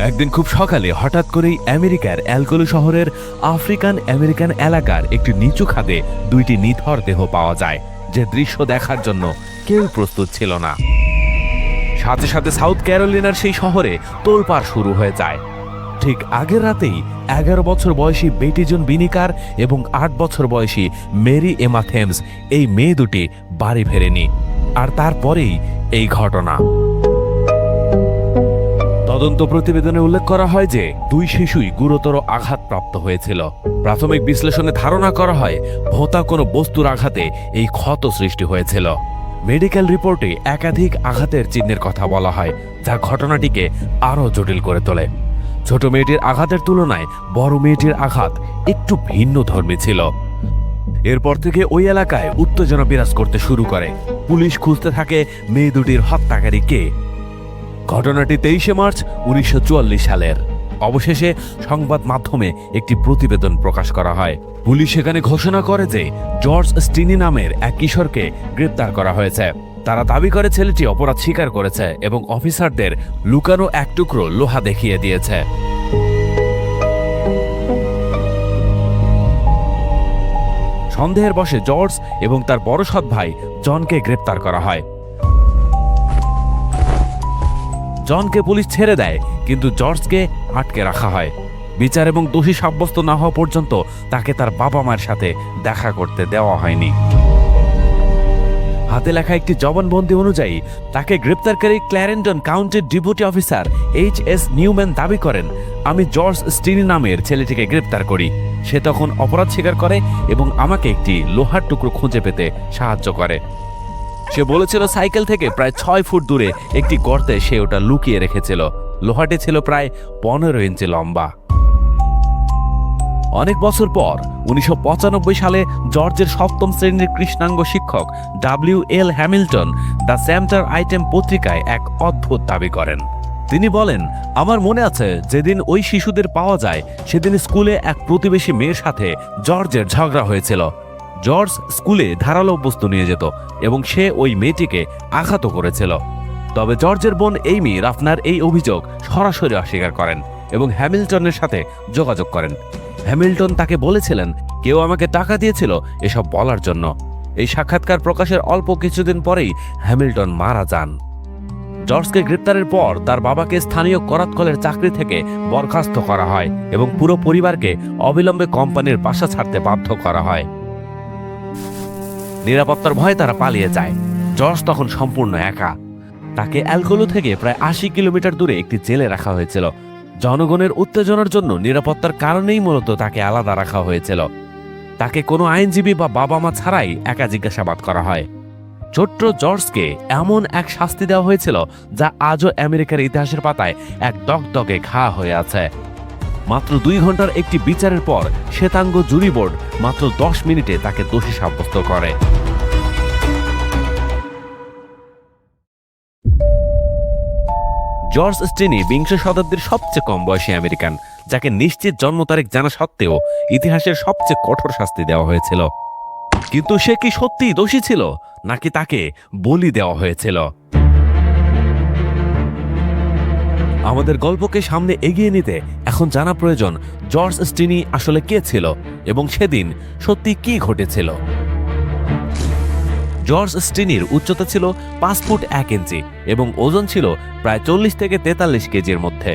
একদিন খুব সকালে হঠাৎ করেই আমেরিকার এলকোলো শহরের আফ্রিকান আমেরিকান এলাকার একটি নিচু খাদে দুইটি নিথর দেহ পাওয়া যায়, যে দৃশ্য দেখার জন্য কেউ প্রস্তুত ছিল না। সাথে সাথে সাউথ ক্যারোলিনার সেই শহরে তোলপাড় শুরু হয়ে যায়। ঠিক আগের রাতেই 11 বছর বয়সী বেটি জন বিনিকার এবং 8 বছর বয়সী মেরি এমা থেমস এই মেয়ে দুটি বাড়ি ফেরেনি, আর তারপরেই এই ঘটনা। তদন্ত প্রতিবেদনে উল্লেখ করা হয় যে দুই শিশুই গুরুতর আঘাতপ্রাপ্ত হয়েছিল। প্রাথমিক বিশ্লেষণে ধারণা করা হয় ভোঁতা কোনো বস্তুর আঘাতে এই ক্ষত সৃষ্টি হয়েছিল। মেডিকেল রিপোর্টে একাধিক আঘাতের চিহ্নের কথা বলা হয়, যা ঘটনাটিকে আরও জটিল করে তোলে। ছোট মেয়েটির আঘাতের তুলনায় বড় মেয়েটির আঘাত একটু ভিন্ন ধর্মী ছিল। এরপর থেকে ওই এলাকায় উত্তেজনা বিরাজ করতে শুরু করে। পুলিশ খুঁজতে থাকে মেয়ে দুটির হত্যাকারী কে। ঘটনাটি 23 মার্চ 1944 সালের। অবশেষে সংবাদ মাধ্যমে একটি প্রতিবেদন প্রকাশ করা হয়। পুলিশ সেখানে ঘোষণা করে যে জর্জ স্টিনি নামের এক কিশোরকে গ্রেপ্তার করা হয়েছে। তারা দাবি করে ছেলেটি অপরাধ স্বীকার করেছে এবং অফিসারদের লুকানো এক টুকরো লোহা দেখিয়ে দিয়েছে। সন্দেহের বশে জর্জ এবং তার বড় সৎ ভাই জনকে গ্রেপ্তার করা হয়। জনকে পুলিশ ছেড়ে দেয়, কিন্তু জর্জকে আটকে রাখা হয়। বিচার এবং দোষী সাব্যস্ত না হওয়া পর্যন্ত তাকে তার বাবা মায়ের সাথে দেখা করতে দেওয়া হয়নি। হাতে লেখা একটি জবানবন্দি অনুযায়ী তাকে গ্রেপ্তারকারী ক্ল্যারেন্টন কাউন্টির ডেপুটি অফিসার H.S. নিউম্যান দাবি করেন, আমি জর্জ স্টিনি নামের ছেলেটিকে গ্রেপ্তার করি। সে তখন অপরাধ স্বীকার করে এবং আমাকে একটি লোহার টুকরো খুঁজে পেতে সাহায্য করে। সে বলেছিল সাইকেল থেকে প্রায় 6 ফুট দূরে একটি গর্তে সে ওটা লুকিয়ে রেখেছিল। লোহাটি ছিল প্রায় 15 ইঞ্চি লম্বা। অনেক বছর পর 1995 সালে জর্জের 7ম শ্রেণীর কৃষ্ণাঙ্গ শিক্ষক W.L. হ্যামিল্টন দ্য স্যামটার আইটেম পত্রিকায় এক অদ্ভুত দাবি করেন। তিনি বলেন, আমার মনে আছে যেদিন ওই শিশুদের পাওয়া যায় সেদিন স্কুলে এক প্রতিবেশী মেয়ের সাথে জর্জের ঝগড়া হয়েছিল। জর্জ স্কুলে ধারালো বস্তু নিয়ে যেত এবং সে ওই মেয়েটিকে আঘাত করেছিল। তবে জর্জের বোন এইমি রাফনার এই অভিযোগ সরাসরি অস্বীকার করেন এবং হ্যামিল্টনের সাথে যোগাযোগ করেন। হ্যামিল্টন তাকে বলেছিলেন, কেউ আমাকে টাকা দিয়েছিল এসব বলার জন্য। এই সাক্ষাৎকার প্রকাশের অল্প কিছুদিন পরেই হ্যামিল্টন মারা যান। জর্জকে গ্রেপ্তারের পর তার বাবাকে স্থানীয় করাতকলের চাকরি থেকে বরখাস্ত করা হয় এবং পুরো পরিবারকে অবিলম্বে কোম্পানির বাসা ছাড়তে বাধ্য করা হয়। নিরাপত্তার ভয়ে তারা পালিয়ে যায়। জর্জ তখন সম্পূর্ণ একা। তাকে এলকোলো থেকে প্রায় 80 কিলোমিটার দূরে একটি জেলে রাখা হয়েছিল। জনগণের উত্তেজনার জন্য নিরাপত্তার কারণেই মূলত তাকে আলাদা রাখা হয়েছিল। তাকে কোনো আইনজীবী বা বাবা মা ছাড়াই একা জিজ্ঞাসাবাদ করা হয়। ছোট্ট জর্জকে এমন এক শাস্তি দেওয়া হয়েছিল যা আজও আমেরিকার ইতিহাসের পাতায় এক দগদগে ঘা হয়ে আছে। মাত্র 2 ঘন্টার একটি বিচারের পর শ্বেতাঙ্গ জুরি বোর্ড মাত্র 10 মিনিটে তাকে দোষী সাব্যস্ত করে। জর্জ স্টিনি 20 শতাব্দীর সবচেয়ে কম বয়সী আমেরিকান, যাকে নিশ্চিত জন্ম তারিখ জানা সত্ত্বেও ইতিহাসের সবচেয়ে কঠোর শাস্তি দেওয়া হয়েছিল। কিন্তু সে কি সত্যিই দোষী ছিল, নাকি তাকে বলি দেওয়া হয়েছিল? আমাদের গল্পকে সামনে এগিয়ে নিতে এখন জানা প্রয়োজন জর্জ স্টিনি আসলে কে ছিল এবং সেদিন সত্যি কি ঘটেছিল। জর্জ স্টিনির উচ্চতা ছিল 5 ফুট 1 ইঞ্চি এবং ওজন ছিল প্রায় 40 থেকে 43 কেজির মধ্যে।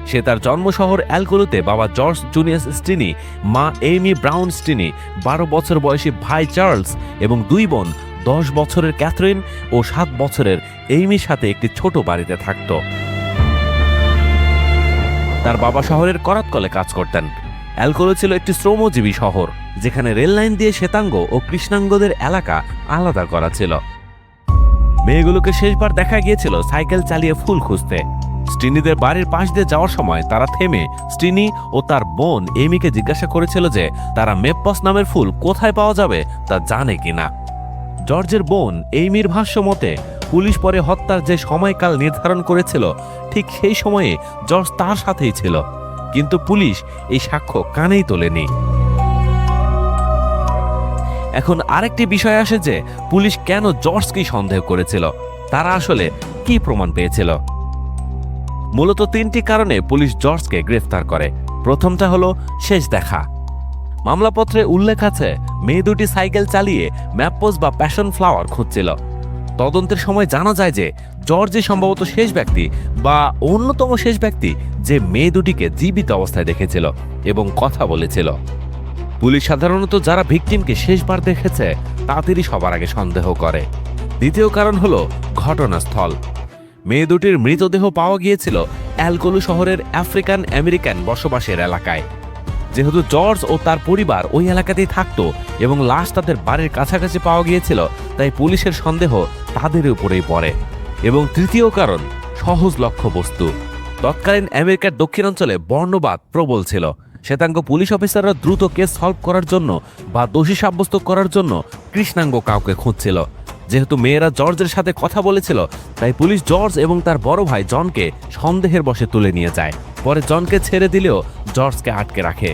সে তার জন্ম শহর এলকোলোতে বাবা জর্জ জুনিয়াস স্টিনি, মা এইমি ব্রাউন স্টিনি, 12 বছর বয়সী ভাই চার্লস এবং 2 বোন 10 বছরের ক্যাথরিন ও 7 বছরের এইমির সাথে একটি ছোট বাড়িতে থাকত। তার বাবা শহরের করাতকলে কাজ করতেন। এলকোলো ছিল একটি শ্রমজীবী শহর, যেখানে রেল লাইন দিয়ে শ্বেতাঙ্গ ও কৃষ্ণাঙ্গদের এলাকা আলাদা করা ছিল। মেয়েগুলোকে শেষবার দেখা গিয়েছিল সাইকেল চালিয়ে ফুল খুঁজতে। স্টিনিদের বাড়ির পাশ দিয়ে যাওয়ার সময় তারা থেমে স্টিনি ও তার বোন এমিকে জিজ্ঞাসা করেছিল যে তারা মেপস নামের ফুল কোথায় পাওয়া যাবে তা জানে কিনা। জর্জের বোন এইমির ভাষ্য মতে পুলিশ পরে হত্যার যে সময়কাল নির্ধারণ করেছিল ঠিক সেই সময়ে জর্জ তার সাথেই ছিল, কিন্তু পুলিশ এই সাক্ষ্য কানেই তোলেনি। এখন আরেকটি বিষয় আসে যে পুলিশ কেন জর্জকেই সন্দেহ করেছিল, তারা আসলে কি প্রমাণ পেয়েছিল। মূলত 3টি কারণে পুলিশ জর্জকে গ্রেফতার করে। প্রথমটা হলো শেষ দেখা। মামলাপত্রে উল্লেখ আছে মেয়ে দুটি সাইকেল চালিয়ে ম্যাপপোজ বা প্যাশন ফ্লাওয়ার খুঁজছিল। তদন্তের সময় জানা যায় যে জর্জই সম্ভবত শেষ ব্যক্তি বা অন্যতম শেষ ব্যক্তি যে মেয়ে দুটিকে জীবিত অবস্থায় দেখেছিল এবং কথা বলেছিল। পুলিশ সাধারণত যারা ভিকটিমকে শেষবার দেখেছে তাদেরই সবার আগে সন্দেহ করে। দ্বিতীয় কারণ হলো ঘটনাস্থল। মেয়ে দুটির মৃতদেহ পাওয়া গিয়েছিল অ্যালকোলু শহরের আফ্রিকান আমেরিকান বসবাসের এলাকায়। যেহেতু জর্জ ও তার পরিবার ওই এলাকাতেই থাকতো এবং লাশ তাদের বাড়ির কাছাকাছি পাওয়া গিয়েছিল, তাই পুলিশের সন্দেহ তাদের উপরেই পড়ে। এবং তৃতীয় কারণ সহজ লক্ষ্যবস্তু। তৎকালীন আমেরিকার দক্ষিণাঞ্চলে বর্ণবাদ প্রবল ছিল। শ্বেতাঙ্গ পুলিশ অফিসাররা দ্রুত কেস সলভ করার জন্য বা দোষী সাব্যস্ত করার জন্য কৃষ্ণাঙ্গ কাউকে খুঁজছিল। যেহেতু মেয়েরা জর্জের সাথে কথা বলেছিল, তাই পুলিশ জর্জ এবং তার বড় ভাই জনকে সন্দেহের বশে তুলে নিয়ে যায়। পরে জনকে ছেড়ে দিলেও জর্জকে আটকে রাখে।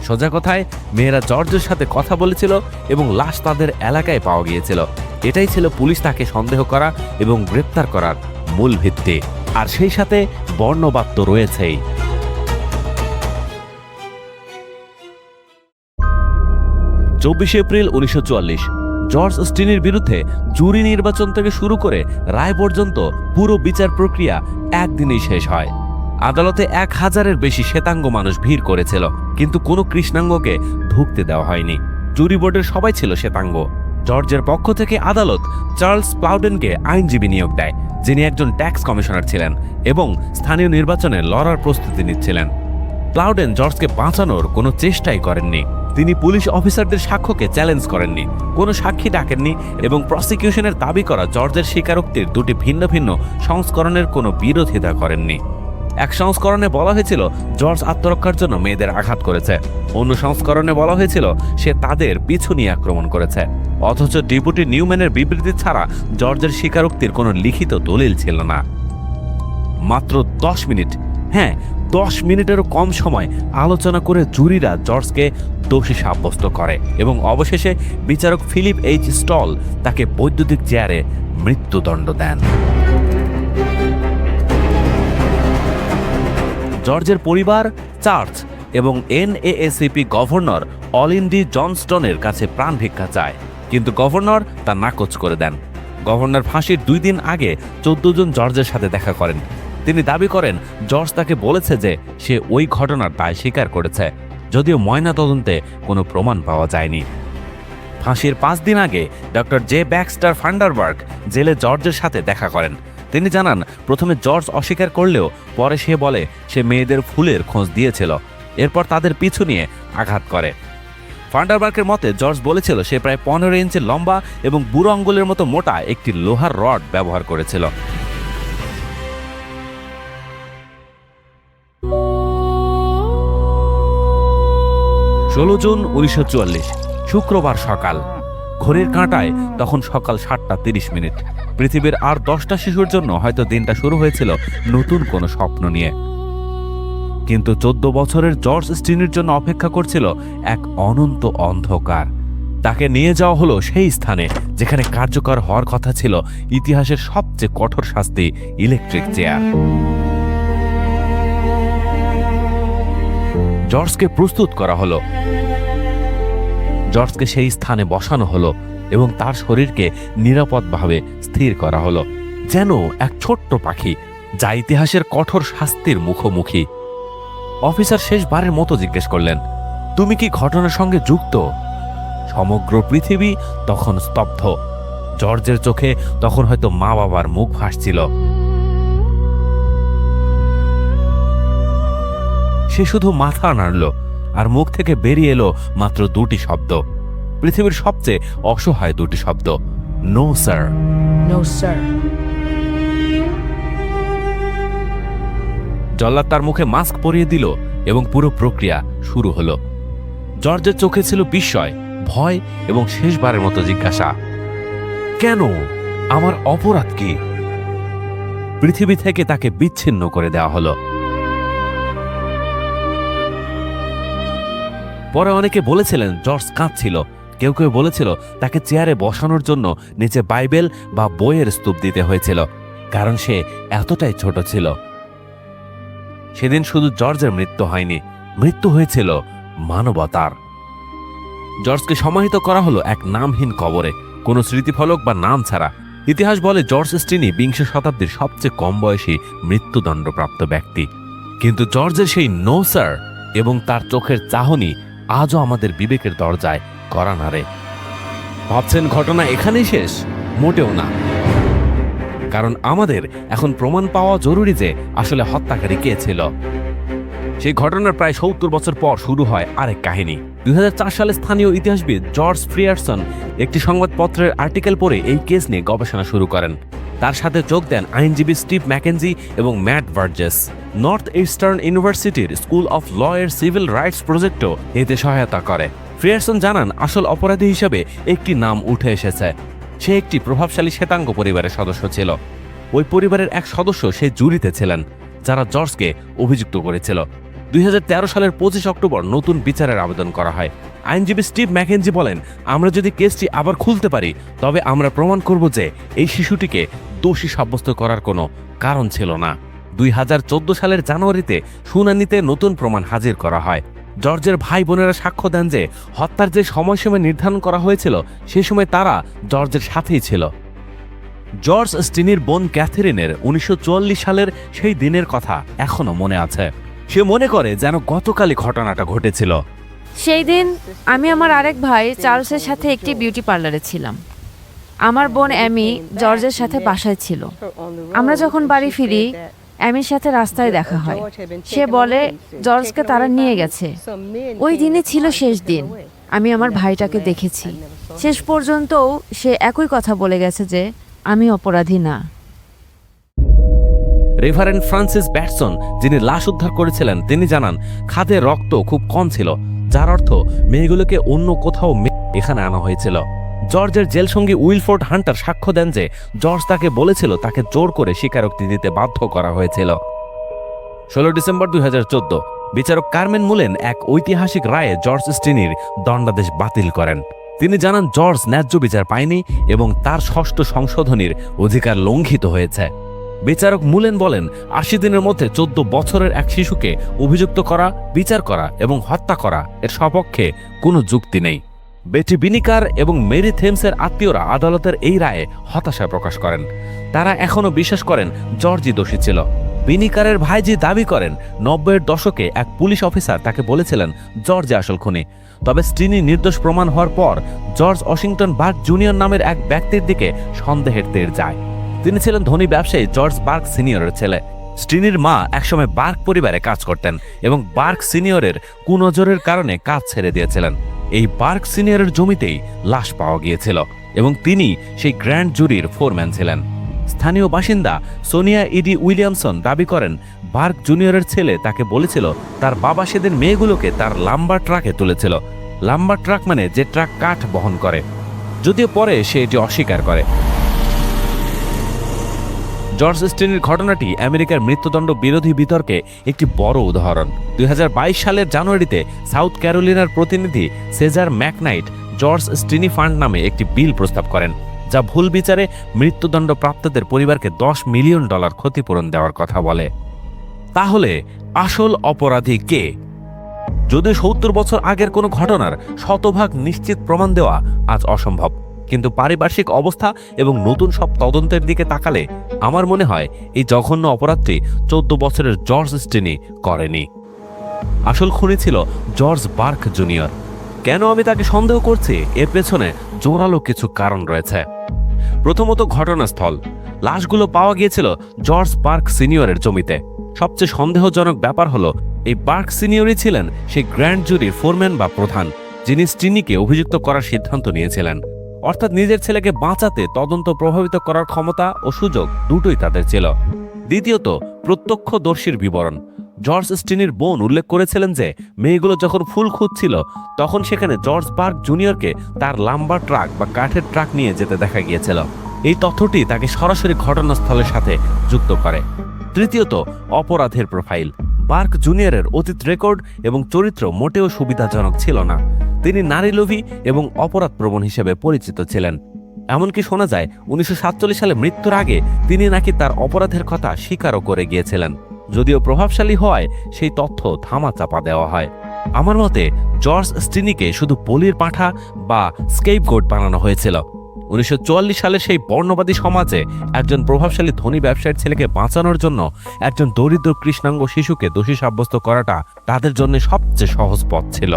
সোজা কথায় মেয়েরা জর্জের সাথে কথা বলেছিল এবং লাশ তাদের এলাকায় পাওয়া গিয়েছিল। এটাই ছিল পুলিশ তাকে সন্দেহ করা এবং গ্রেপ্তার করার মূল ভিত্তি। আর সেই সাথে বর্ণবাদ তো রয়েছেই। 24 এপ্রিল 1944 জর্জ স্টিনির বিরুদ্ধে জুরি নির্বাচন থেকে শুরু করে রায় পর্যন্ত পুরো বিচার প্রক্রিয়া একদিনেই শেষ হয়। আদালতে 1000-এর বেশি শ্বেতাঙ্গ মানুষ ভিড় করেছিল, কিন্তু কোনো কৃষ্ণাঙ্গকে ঢুকতে দেওয়া হয়নি। জুরি বোর্ডের সবাই ছিল শ্বেতাঙ্গ। জর্জের পক্ষ থেকে আদালত চার্লস প্লাউডেনকে আইনজীবী নিয়োগ দেয়, যিনি একজন ট্যাক্স কমিশনার ছিলেন এবং স্থানীয় নির্বাচনে লড়ার প্রস্তুতি নিচ্ছিলেন। প্লাউডেন জর্জকে বাঁচানোর কোনো চেষ্টাই করেননি। তিনি পুলিশ অফিসারদের সাক্ষ্যকে চ্যালেঞ্জ করেননি, কোনো সাক্ষী ডাকেননি এবং প্রসিকিউশনের দাবি করা জর্জের স্বীকারোক্তির দুটি ভিন্ন ভিন্ন সংস্করণের কোনো বিরোধিতা করেননি। এক সংস্করণে বলা হয়েছিল জর্জ আত্মরক্ষার জন্য মেয়েদের আঘাত করেছে, অন্য সংস্করণে বলা হয়েছিল সে তাদের পিছু নিয়ে আক্রমণ করেছে। অথচ ডেপুটি নিউম্যানের বিবৃতি ছাড়া জর্জের স্বীকারোক্তির কোনো লিখিত দলিল ছিল না। মাত্র 10 মিনিট, হ্যাঁ 10 মিনিটেরও কম সময় আলোচনা করে জুরিরা জর্জকে দোষী সাব্যস্ত করে এবং অবশেষে বিচারক ফিলিপ এইচ স্টল তাকে বৈদ্যুতিক চেয়ারে মৃত্যুদণ্ড দেন। জর্জের পরিবার চার্চ এবং এনএএসিপি গভর্নর অলিন ডি জনস্টনের কাছে প্রাণ ভিক্ষা চায়, কিন্তু গভর্নর তা নাকচ করে দেন। গভর্নর ফাঁসির 2 দিন আগে 14 জন জর্জের সাথে দেখা করেন। তিনি দাবি করেন জর্জ তাকে বলেছে যে সে ওই ঘটনার দায় স্বীকার করেছে, যদিও ময়নাতদন্তে কোনো প্রমাণ পাওয়া যায়নি। ফাঁসির 5 দিন আগে ডক্টর জে ব্যাক্সটার ফান্ডারবার্গ জেলে জর্জের সাথে দেখা করেন। তিনি জানান প্রথমে জর্জ অস্বীকার করলেও পরে সে বলে সে মেয়েদের ফুলের খোঁজ দিয়েছিল, এরপর তাদের পিছু নিয়ে আঘাত করে। ফান্ডারবার্গের মতে জর্জ বলেছিল সে প্রায় 15 ইঞ্চি লম্বা এবং বুড়ো আঙ্গুলের মতো মোটা একটি লোহার রড ব্যবহার করেছিল। জুন 1944 শুক্রবার সকাল। ঘড়ির কাঁটায় তখন সকাল 7:30। পৃথিবীর আর 10টা শিশুর জন্য হয়তো দিনটা শুরু হয়েছিল নতুন কোনো স্বপ্ন নিয়ে, কিন্তু 14 বছরের জর্জ স্টিনির জন্য অপেক্ষা করছিল এক অনন্ত অন্ধকার। তাকে নিয়ে যাওয়া হলো সেই স্থানে যেখানে কার্যকর হওয়ার কথা ছিল ইতিহাসের সবচেয়ে কঠোর শাস্তি, ইলেকট্রিক চেয়ার। জর্জকে প্রস্তুত করা হলো, জর্জকে সেই স্থানে বসানো হলো এবং তার শরীরকে নিরাপদভাবে স্থির করা হলো, যেন এক ছোট্ট পাখি যা ইতিহাসের কঠোর শাস্তির মুখোমুখি। অফিসার শেষবারের মতো জিজ্ঞেস করলেন, তুমি কি ঘটনার সঙ্গে যুক্ত? সমগ্র পৃথিবী তখন স্তব্ধ। জর্জের চোখে তখন হয়তো মা বাবার মুখ ভাসছিল। সে শুধু মাথা নাড়ল আর মুখ থেকে বেরিয়ে এলো মাত্র 2টি শব্দ, পৃথিবীর সবচেয়ে অসহায় 2টি শব্দ, নো স্যার। No sir. জল্লাদ তার মুখে মাস্ক পরিয়ে দিল এবং পুরো প্রক্রিয়া শুরু হলো। জর্জের চোখে ছিল বিস্ময়, ভয় এবং শেষবারের মতো জিজ্ঞাসা, কেন? আমার অপরাধ কি? পৃথিবী থেকে তাকে বিচ্ছিন্ন করে দেওয়া হলো। পরে অনেকে বলেছিলেন জর্জ কাঁদছিল, কেউ কেউ বলেছিল তাকে চেয়ারে বসানোর জন্য নিচে বাইবেল বা বইয়ের স্তূপ দিতে হয়েছিল, কারণ সে এতটাই ছোট ছিল। সেদিন শুধু জর্জের মৃত্যু হয়নি, মৃত্যু হয়েছিল মানবতার। জর্জকে সমাহিত করা হলো এক নামহীন কবরে, কোনো স্মৃতিফলক বা নাম ছাড়া। ইতিহাস বলে জর্জ স্টিনি বিংশ শতাব্দীর সবচেয়ে কম বয়সী মৃত্যুদণ্ডপ্রাপ্ত ব্যক্তি। কিন্তু জর্জের সেই নো স্যার এবং তার চোখের চাহনি আজও আমাদের বিবেকের দরজায় কড়া নাড়ে। ভাবছেন ঘটনা এখানেই শেষ? মোটেও না, কারণ আমাদের এখন প্রমাণ পাওয়া জরুরি যে আসলে হত্যাকারী কে ছিল। সেই ঘটনার প্রায় ৭০ বছর পর শুরু হয় আরেক কাহিনী। ২০০৪ সালে স্থানীয় ইতিহাসবিদ জর্জ ফ্রিয়ারসন একটি সংবাদপত্রের আর্টিকেল পড়ে এই কেস নিয়ে গবেষণা শুরু করেন। তার সাথে যোগ দেন আইনজীবী স্টিভ ম্যাকেনজি এবং ম্যাট ভার্জেস। নর্থ ইস্টার্ন ইউনিভার্সিটির স্কুল অফ ল এর সিভিল রাইটস প্রজেক্টও এতে সহায়তা করে। ফ্রিয়ারসন জানান আসল অপরাধী হিসেবে একটি নাম উঠে এসেছে। সে একটি প্রভাবশালী শ্বেতাঙ্গ পরিবারের সদস্য ছিল। ওই পরিবারের এক সদস্য সে জুরিতে ছিলেন যারা জর্জকে অভিযুক্ত করেছিল। ২০১৩ সালের ২৫ অক্টোবর নতুন বিচারের আবেদন করা হয়। আইনজীবী স্টিভ ম্যাকেনজি বলেন, আমরা যদি কেসটি আবার খুলতে পারি তবে আমরা প্রমাণ করব যে এই শিশুটিকে দোষী সাব্যস্ত করার কোনো কারণ ছিল না। ২০১৪ সালের জানুয়ারিতে শুনানিতে নতুন প্রমাণ হাজির করা হয়। জর্জের ভাই বোনেরা সাক্ষ্য দেন যে হত্যার যে সময়সীমা নির্ধারণ করা হয়েছিল সেই সময় তারা জর্জের সাথেই ছিল। জর্জ স্টিনির বোন ক্যাথরিনের ১৯৪৪ সালের সেই দিনের কথা এখনো মনে আছে। সে মনে করে যেন গতকালই ঘটনাটা ঘটেছিল। সেই দিন আমি আমার আরেক ভাই চার্লসের সাথে একটি বিউটি পার্লারে ছিলাম। আমার বোন অ্যামি জর্জের সাথে বাসায় ছিল। আমরা যখন বাড়ি ফিরি, অ্যামির সাথে রাস্তায় দেখা হয়। সে বলে জর্জকে তারা নিয়ে গেছে। ওই দিনে ছিল শেষ দিন। আমি আমার ভাইটাকে দেখেছি। শেষ পর্যন্তও সে একই কথা বলে গেছে যে আমি অপরাধী না। রেভারেন্ড ফ্রান্সিস ব্যাটসন, যিনি লাশ উদ্ধার করেছিলেন, তিনি জানান খাদে রক্ত খুব কম ছিল, যার অর্থ মেয়েগুলোকে অন্য কোথাও এখানে আনা হয়েছিল। জর্জের জেলসঙ্গী উইলফোর্ড হান্টার সাক্ষ্য দেন যে জর্জ তাকে বলেছিল তাকে জোর করে স্বীকারোক্তি দিতে বাধ্য করা হয়েছিল। ১৬ ডিসেম্বর ২০১৪ বিচারক কার্মেন মুলেন এক ঐতিহাসিক রায়ে জর্জ স্টিনির দণ্ডাদেশ বাতিল করেন। তিনি জানান জর্জ ন্যায্য বিচার পায়নি এবং তার ষষ্ঠ সংশোধনীর অধিকার লঙ্ঘিত হয়েছে। বিচারক মুলেন বলেন ৮০ দিনের মধ্যে ১৪ বছরের এক শিশুকে অভিযুক্ত করা, বিচার করা এবং হত্যা করা এর সপক্ষে কোনো যুক্তি নেই। বেটি বিনিকার এবং মেরি থেমসের আত্মীয়রা আদালতের এই রায়ে হতাশা প্রকাশ করেন। তারা এখনও বিশ্বাস করেন জর্জই দোষী ছিল। বিনিকারের ভাইজি দাবি করেন ৯০-এর দশকে এক পুলিশ অফিসার তাকে বলেছিলেন জর্জ আসল খুনি। তবে স্টিনি নির্দোষ প্রমাণ হওয়ার পর জর্জ ওয়াশিংটন বার্ক জুনিয়র নামের এক ব্যক্তির দিকে সন্দেহের তীর যায়। তিনি ছিলেন ধনী ব্যবসায়ী জর্জ বার্ক সিনিয়রের ছেলে। স্টিনির মা একসময় বার্ক পরিবারে কাজ করতেন এবং বার্ক সিনিয়রের কুনজরের কারণে কাজ ছেড়ে দিয়েছিলেন। এই বার্ক সিনিয়রের জমিতেই লাশ পাওয়া গিয়েছিল এবং তিনি সেই গ্র্যান্ড জুরির ফোরম্যান ছিলেন। স্থানীয় বাসিন্দা সোনিয়া ইডি উইলিয়ামসন দাবি করেন বার্ক জুনিয়রের ছেলে তাকে বলেছিল তার বাবা সেদিন মেয়েগুলোকে তার লাম্বার ট্রাকে তুলেছিল। লাম্বার ট্রাক মানে যে ট্রাক কাঠ বহন করে, যদিও পরে সে এটি অস্বীকার করে। জর্জ স্টিনির ঘটনাটি আমেরিকার মৃত্যুদণ্ড বিরোধী বিতর্কে একটি বড় উদাহরণ। ২০২২ সালের জানুয়ারিতে সাউথ ক্যারোলিনার প্রতিনিধি সেজার ম্যাকনাইট জর্জ স্টিনি ফান্ড নামে একটি বিল প্রস্তাব করেন, যা ভুল বিচারে মৃত্যুদণ্ডপ্রাপ্তদের পরিবারকে $10 মিলিয়ন ক্ষতিপূরণ দেওয়ার কথা বলে। তাহলে আসল অপরাধী কে? যদিও ৭০ বছর আগের কোনো ঘটনার শতভাগ নিশ্চিত প্রমাণ দেওয়া আজ অসম্ভব, কিন্তু পারিপার্শ্বিক অবস্থা এবং নতুন সব তদন্তের দিকে তাকালে আমার মনে হয় এই জঘন্য অপরাধটি ১৪ বছরের জর্জ স্টিনি করেনি। আসল খুনি ছিল জর্জ বার্ক জুনিয়র। কেন আমি তাকে সন্দেহ করছি? এর পেছনে জোরালো কিছু কারণ রয়েছে। প্রথমত, ঘটনাস্থল। লাশগুলো পাওয়া গিয়েছিল জর্জ বার্ক সিনিয়রের জমিতে। সবচেয়ে সন্দেহজনক ব্যাপার হলো এই বার্ক সিনিয়রই ছিলেন সেই গ্র্যান্ড জুরির ফোরম্যান বা প্রধান, যিনি স্টিনিকে অভিযুক্ত করার সিদ্ধান্ত নিয়েছিলেন। অর্থাৎ নিজের ছেলেকে বাঁচাতে তদন্ত প্রভাবিত করার ক্ষমতা ও সুযোগ দুটোই তাদের ছিল। দ্বিতীয়ত, প্রত্যক্ষদর্শীর বিবরণ। জর্জ স্টিনির বোন উল্লেখ করেছিলেন যে মেয়েগুলো যখন ফুল খুঁজছিল তখন সেখানে জর্জ বার্ক জুনিয়রকে তার লাম্বার ট্রাক বা কাঠের ট্রাক নিয়ে যেতে দেখা গিয়েছিল। এই তথ্যটি তাকে সরাসরি ঘটনাস্থলের সাথে যুক্ত করে। তৃতীয়ত, অপরাধের প্রোফাইল। বার্ক জুনিয়রের অতীত রেকর্ড এবং চরিত্র মোটেও সুবিধাজনক ছিল না। তিনি নারীলোভী এবং অপরাধপ্রবণ হিসেবে পরিচিত ছিলেন। এমনকি শোনা যায় ১৯৪৭ সালে মৃত্যুর আগে তিনি নাকি তার অপরাধের কথা স্বীকারও করে গিয়েছিলেন। যদিও প্রভাবশালী হওয়ায় সেই তথ্য ধামাচাপা দেওয়া হয়। আমার মতে জর্জ স্টিনিকে শুধু বলির পাঁঠা বা স্কেপগোট বানানো হয়েছিল। 1944 সালে সেই বর্ণবাদী সমাজে একজন প্রভাবশালী ধনী ব্যবসায়ীর ছেলেকে বাঁচানোর জন্য একজন দরিদ্র কৃষ্ণাঙ্গ শিশুকে দোষী সাব্যস্ত করাটা তাদের জন্য সবচেয়ে সহজ পথ ছিল।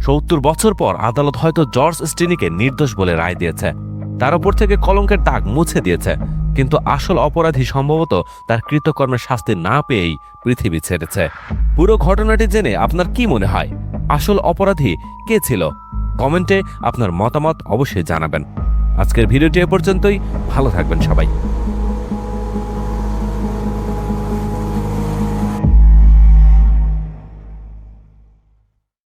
70 বছর পর আদালত হয়তো জর্জ স্টিনিকে নির্দোষ বলে রায় দিয়েছে, তার উপর থেকে কলঙ্কের দাগ মুছে দিয়েছে, কিন্তু আসল অপরাধী সম্ভবত তার কৃতকর্মের শাস্তি না পেয়েই পৃথিবী ছেড়েছে। পুরো ঘটনাটি জেনে আপনার কি মনে হয়? আসল অপরাধী কে ছিল? কমেন্টে আপনার মতামত অবশ্যই জানাবেন। আজকের ভিডিওটি এ পর্যন্তই। ভালো থাকবেন সবাই।